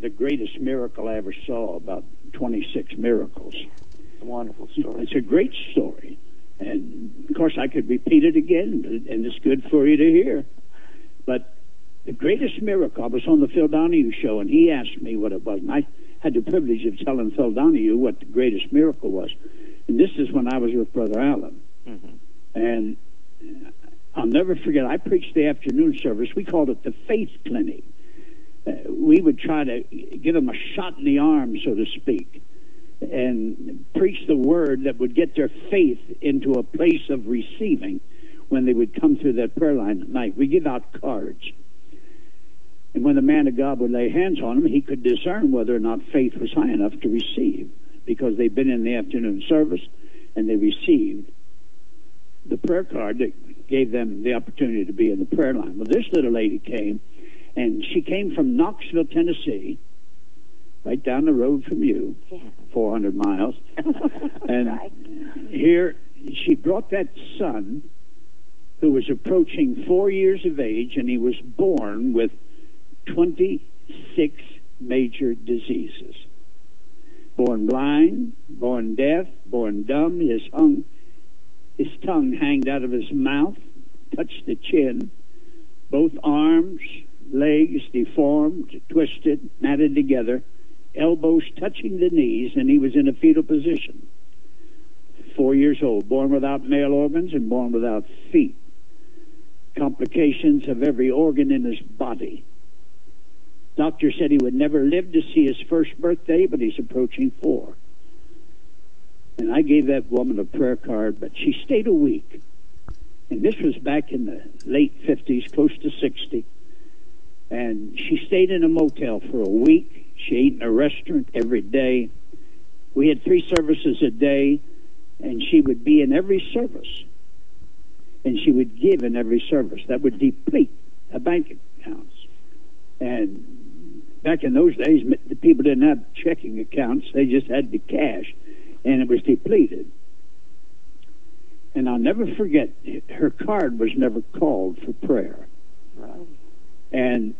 the greatest miracle I ever saw, about 26 miracles. It's a wonderful story. It's a great story. And, of course, I could repeat it again, and it's good for you to hear. But the greatest miracle, I was on the Phil Donahue show, and he asked me what it was. And I had the privilege of telling Phil Donahue what the greatest miracle was. And this is when I was with Brother Allen. Mm-hmm. And I'll never forget, I preached the afternoon service. We called it the Faith Clinic. We would try to give them a shot in the arm, so to speak, and preach the word that would get their faith into a place of receiving when they would come through that prayer line at night. We give out cards. And when the man of God would lay hands on them, he could discern whether or not faith was high enough to receive, because they'd been in the afternoon service and they received the prayer card that gave them the opportunity to be in the prayer line. Well, this little lady came, and she came from Knoxville, Tennessee, right down the road from you, 400 miles. And right. Here, she brought that son who was approaching 4 years of age, and he was born with 26 major diseases. Born blind, born deaf, born dumb, his tongue hanged out of his mouth, touched the chin, both arms, legs deformed, twisted, knotted together, elbows touching the knees, and he was in a fetal position. 4 years old, born without male organs and born without feet. Complications of every organ in his body. Doctor said he would never live to see his first birthday, but he's approaching 4. And I gave that woman a prayer card, but she stayed a week. And this was back in the late 50s, close to 60. And she stayed in a motel for a week. She ate in a restaurant every day. We had 3 services a day, and she would be in every service. And she would give in every service. That would deplete a bank accounts. And back in those days, the people didn't have checking accounts. They just had the cash, and it was depleted. And I'll never forget, her card was never called for prayer. Right. And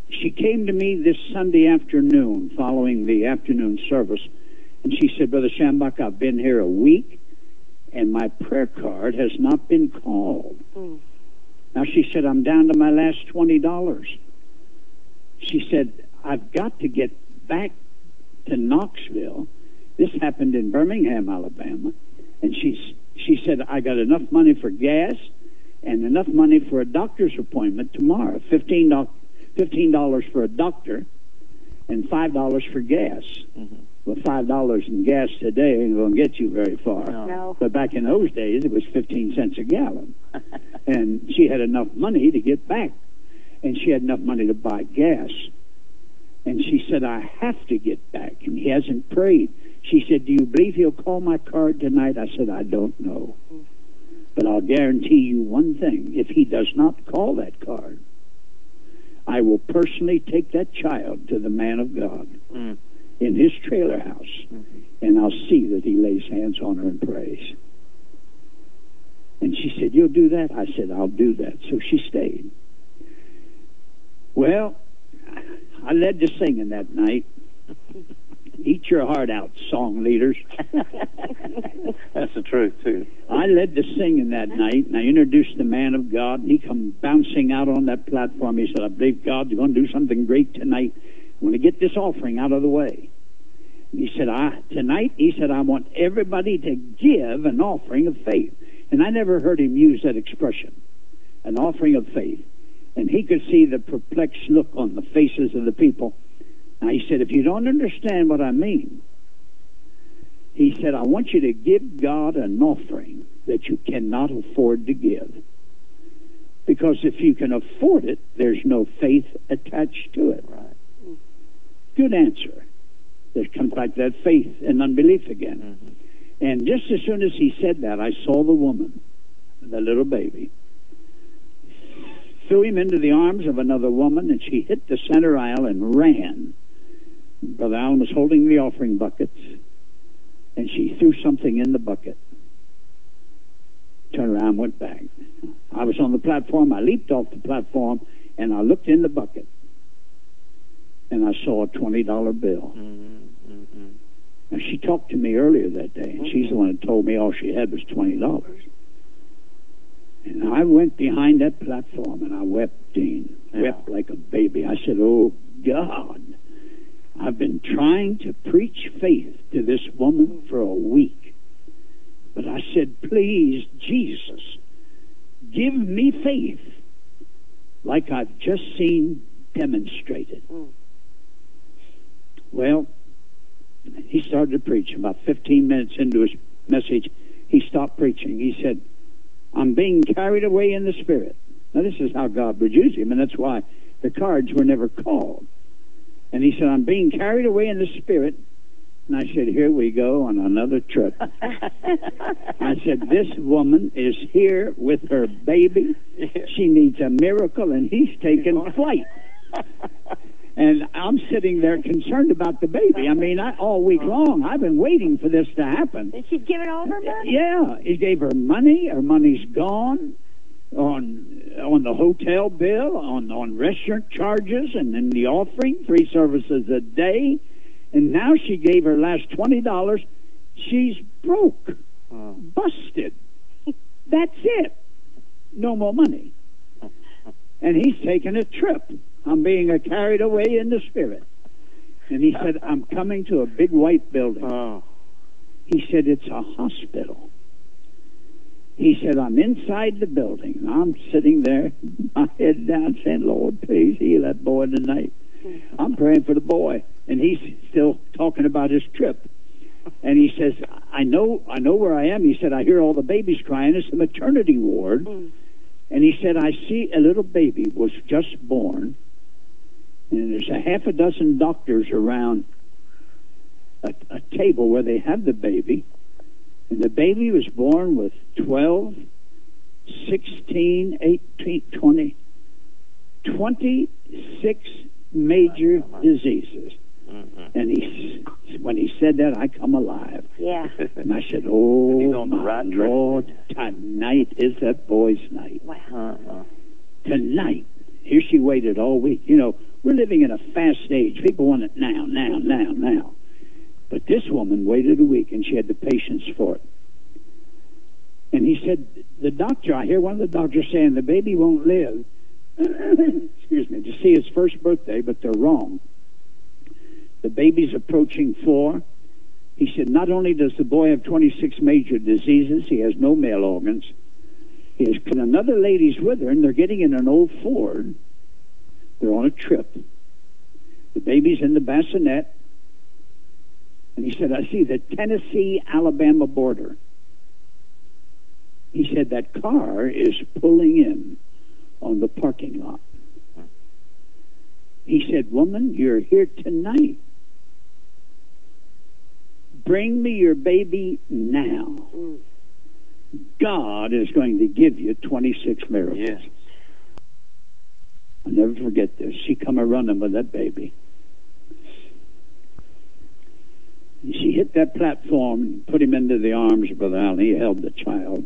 she came to me this Sunday afternoon, following the afternoon service, and she said, Brother Schambach, I've been here a week, and my prayer card has not been called. Mm. Now, she said, I'm down to my last $20. She said, I've got to get back to Knoxville. This happened in Birmingham, Alabama. And she said, I got enough money for gas and enough money for a doctor's appointment tomorrow. $15 for a doctor and $5 for gas. Mm-hmm. Well, $5 in gas today ain't going to get you very far. No. But back in those days, it was 15 cents a gallon. And she had enough money to get back. And she had enough money to buy gas. And she said, I have to get back. And he hasn't prayed. She said, do you believe he'll call my card tonight? I said, I don't know. But I'll guarantee you one thing. If he does not call that card, I will personally take that child to the man of God in his trailer house, and I'll see that he lays hands on her and prays. And she said, you'll do that? I said, I'll do that. So she stayed. Well, I led the singing that night. Eat your heart out, song leaders. That's the truth, too. I led the singing that night, and I introduced the man of God, and he come bouncing out on that platform. He said, I believe God, you're going to do something great tonight. I want to get this offering out of the way. And he said, tonight, he said, I want everybody to give an offering of faith. And I never heard him use that expression, an offering of faith. And he could see the perplexed look on the faces of the people. Now, he said, if you don't understand what I mean, he said, I want you to give God an offering that you cannot afford to give. Because if you can afford it, there's no faith attached to it. Right. Good answer. There comes back that faith and unbelief again. Mm-hmm. And just as soon as he said that, I saw the woman, the little baby, threw him into the arms of another woman, and she hit the center aisle and ran. Brother Allen was holding the offering buckets, and she threw something in the bucket. Turned around, went back. I was on the platform. I leaped off the platform, and I looked in the bucket. And and I saw a $20 bill. Now, she talked to me earlier that day, and she's the one that told me all she had was $20. And I went behind that platform, and I wept, Dean. Wept like a baby. I said, oh, God, I've been trying to preach faith to this woman for a week. But I said, please, Jesus, give me faith like I've just seen demonstrated. Well, he started to preach. About 15 minutes into his message, he stopped preaching. He said, I'm being carried away in the Spirit. Now, this is how God would use him, and that's why the cards were never called. And he said, I'm being carried away in the Spirit. And I said, here we go on another trip. I said, this woman is here with her baby. She needs a miracle, and he's taking flight. And I'm sitting there concerned about the baby. I mean, all week long, I've been waiting for this to happen. Did she give it all her money? Yeah, he gave her money. Her money's gone on the hotel bill, on restaurant charges, and in the offering, 3 services a day. And now she gave her last $20. She's broke, busted. That's it. No more money. And he's taking a trip. I'm being carried away in the Spirit. And he said, I'm coming to a big white building. He said, it's a hospital. He said, I'm inside the building. And I'm sitting there, my head down, saying, Lord, please heal that boy tonight. I'm praying for the boy. And he's still talking about his trip. And he says, I know where I am. He said, I hear all the babies crying. It's the maternity ward. And he said, I see a little baby was just born. And there's a half a dozen doctors around a table where they have the baby. And the baby was born with 12, 16, 18, 20, 26 major diseases. And when he said that, I come alive. Yeah. And I said, oh, He's on the my right track. Lord, tonight is that boy's night. Wow. Tonight. Here she waited all week. You know, we're living in a fast age. People want it now, now, now, now. But this woman waited a week, and she had the patience for it. And he said, the doctor, I hear one of the doctors saying the baby won't live, excuse me, to see his first birthday, but they're wrong. The baby's approaching 4. He said, not only does the boy have 26 major diseases, he has no male organs. He has another lady's with her, and they're getting in an old Ford. They're on a trip. The baby's in the bassinet. And he said, I see the Tennessee-Alabama border. He said, that car is pulling in on the parking lot. He said, woman, you're here tonight. Bring me your baby now. God is going to give you 26 miracles. Yes. I'll never forget this. She come a-running with that baby. And she hit that platform and put him into the arms of Brother Allen. He held the child.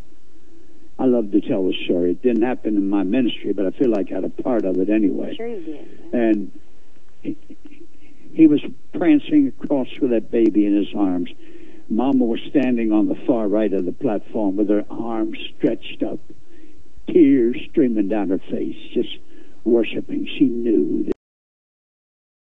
I love to tell the story. It didn't happen in my ministry, but I feel like I had a part of it anyway. Sure you did. And he was prancing across with that baby in his arms. Mama was standing on the far right of the platform with her arms stretched up, tears streaming down her face, just worshiping. She knew